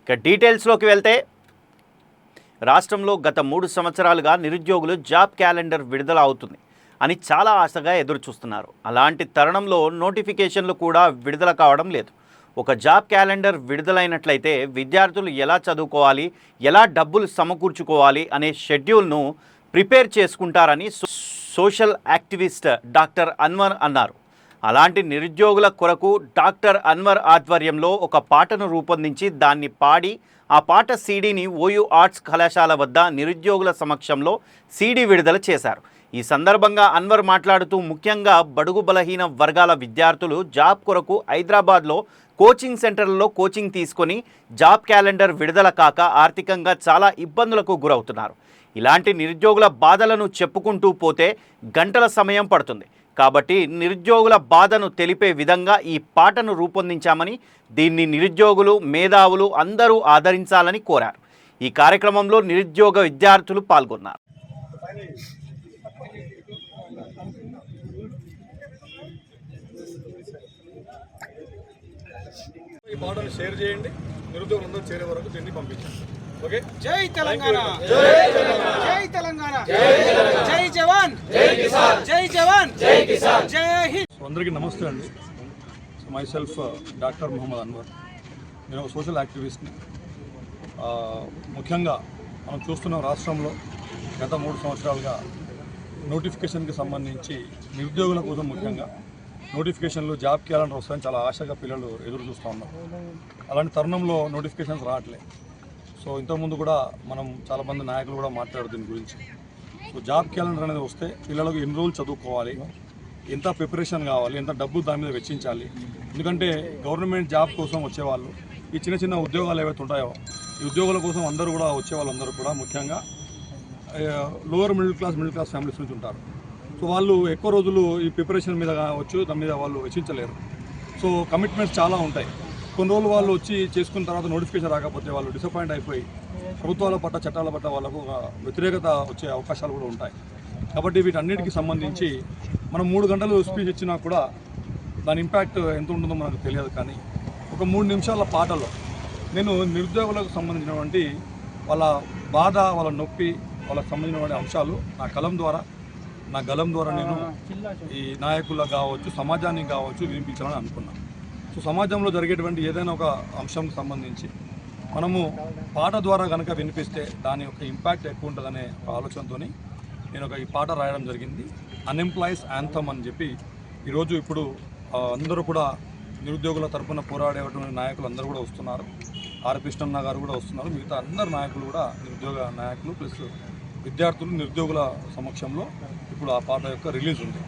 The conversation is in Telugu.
ఇక డీటెయిల్స్లోకి వెళ్తే రాష్ట్రంలో గత 3 సంవత్సరాలుగా నిరుద్యోగులు జాబ్ క్యాలెండర్ విడుదల అవుతుంది అని చాలా ఆశగా ఎదురు చూస్తున్నారు. అలాంటి తరుణంలో నోటిఫికేషన్లు కూడా విడుదల కావడం లేదు. ఒక జాబ్ క్యాలెండర్ విడుదలైనట్లయితే విద్యార్థులు ఎలా చదువుకోవాలి, ఎలా డబ్బులు సమకూర్చుకోవాలి అనే షెడ్యూల్ను ప్రిపేర్ చేసుకుంటారని సోషల్ యాక్టివిస్ట్ డాక్టర్ అన్వర్ అన్నారు. అలాంటి నిరుద్యోగుల కొరకు డాక్టర్ అన్వర్ ఆధ్వర్యంలో ఒక పాటను రూపొందించి దాన్ని పాడి ఆ పాట సీడీని ఓయూ ఆర్ట్స్ కళాశాల వద్ద నిరుద్యోగుల సమక్షంలో సీడీ విడుదల చేశారు. ఈ సందర్భంగా అన్వర్ మాట్లాడుతూ ముఖ్యంగా బడుగు బలహీన వర్గాల విద్యార్థులు జాబ్ కొరకు హైదరాబాద్లో కోచింగ్ సెంటర్లలో కోచింగ్ తీసుకొని జాబ్ క్యాలెండర్ విడుదల కాక ఆర్థికంగా చాలా ఇబ్బందులకు గురవుతున్నారు. ఇలాంటి నిరుద్యోగుల బాధలను చెప్పుకుంటూ పోతే గంటల సమయం పడుతుంది. కాబట్టి నిరుద్యోగుల బాధను తెలిపే విధంగా ఈ పాటను రూపొందించామని, దీన్ని నిరుద్యోగులు, మేధావులు అందరూ ఆదరించాలని కోరారు. ఈ కార్యక్రమంలో నిరుద్యోగ విద్యార్థులు పాల్గొన్నారు. ఈ పాటను షేర్ చేయండి, నిరుద్యోగులందరూ చేరే వరకు దీన్ని పంపించండి. ఓకే. జై తెలంగాణ, జై తెలంగాణ, జై తెలంగాణ, జై జవాన్, జై కిసాన్, జై జవాన్, జై కిసాన్, జై హింద్. అందరికీ నమస్తే అండి. Myself doctor Mohammed Anwar. నేను ఒక సోషల్ యాక్టివిస్ట్ని. ముఖ్యంగా మనం చూస్తున్నాం, రాష్ట్రంలో గత 3 సంవత్సరాలుగా నోటిఫికేషన్కి సంబంధించి నిరుద్యోగుల కోసం ముఖ్యంగా నోటిఫికేషన్లు, జాబ్ క్యాలెండర్ వస్తాయని చాలా ఆశగా పిల్లలు ఎదురు చూస్తూ ఉన్నారు. అలాంటి తరుణంలో నోటిఫికేషన్స్ రావట్లేదు. సో ఇంతకుముందు కూడా మనం చాలామంది నాయకులు కూడా మాట్లాడారు దీని గురించి. సో జాబ్ క్యాలెండర్ అనేది వస్తే పిల్లలకు ఎన్ని రోజులు చదువుకోవాలి, ఎంత ప్రిపరేషన్ కావాలి, ఎంత డబ్బు దాని మీద వెచ్చించాలి. ఎందుకంటే గవర్నమెంట్ జాబ్ కోసం వచ్చేవాళ్ళు, ఈ చిన్న చిన్న ఉద్యోగాలు ఏవైతే ఉంటాయో ఈ ఉద్యోగాల కోసం అందరూ కూడా వచ్చేవాళ్ళందరూ కూడా ముఖ్యంగా లోవర్ మిడిల్ క్లాస్ ఫ్యామిలీస్ నుంచి ఉంటారు. సో వాళ్ళు ఎక్కువ రోజులు ఈ ప్రిపరేషన్ మీద కావచ్చు, దాని మీద వాళ్ళు వెచ్చించలేరు. సో కమిట్మెంట్స్ చాలా ఉంటాయి. కొన్ని రోజులు వాళ్ళు వచ్చి చేసుకున్న తర్వాత నోటిఫికేషన్ రాకపోతే వాళ్ళు డిసప్పాయింట్ అయిపోయి ప్రభుత్వాల పట్ల, చట్టాల పట్ల వాళ్ళకు వ్యతిరేకత వచ్చే అవకాశాలు కూడా ఉంటాయి. కాబట్టి వీటన్నిటికీ సంబంధించి మనం 3 గంటలు స్పీచ్ ఇచ్చినా కూడా దాని ఇంపాక్ట్ ఎంత ఉంటుందో మనకు తెలియదు. కానీ ఒక 3 నిమిషాల పాటలో నేను నిరుద్యోగులకు సంబంధించినటువంటి వాళ్ళ బాధ, వాళ్ళ నొప్పి, వాళ్ళకు సంబంధించినటువంటి అంశాలు నా గలం ద్వారా నేను ఈ నాయకులకు కావచ్చు, సమాజానికి కావచ్చు వినిపించాలని అనుకున్నాను. సో సమాజంలో జరిగేటువంటి ఏదైనా ఒక అంశంకి సంబంధించి మనము పాట ద్వారా కనుక వినిపిస్తే దాని యొక్క ఇంపాక్ట్ ఎక్కువ ఉంటుందనే ఒక ఆలోచనతో నేను ఈ పాట రాయడం జరిగింది. అన్ఎంప్లాయీస్ యాంథమ్ అని చెప్పి ఈరోజు ఇప్పుడు అందరూ కూడా నిరుద్యోగుల తరఫున పోరాడేటువంటి నాయకులు అందరూ కూడా వస్తున్నారు. ఆర్ కృష్ణన్న గారు కూడా వస్తున్నారు. మిగతా అందరు నాయకులు కూడా, నిరుద్యోగ నాయకులు ప్లస్ విద్యార్థులు, నిరుద్యోగుల సమక్షంలో ఇప్పుడు ఆ పాట యొక్క రిలీజ్ ఉంది.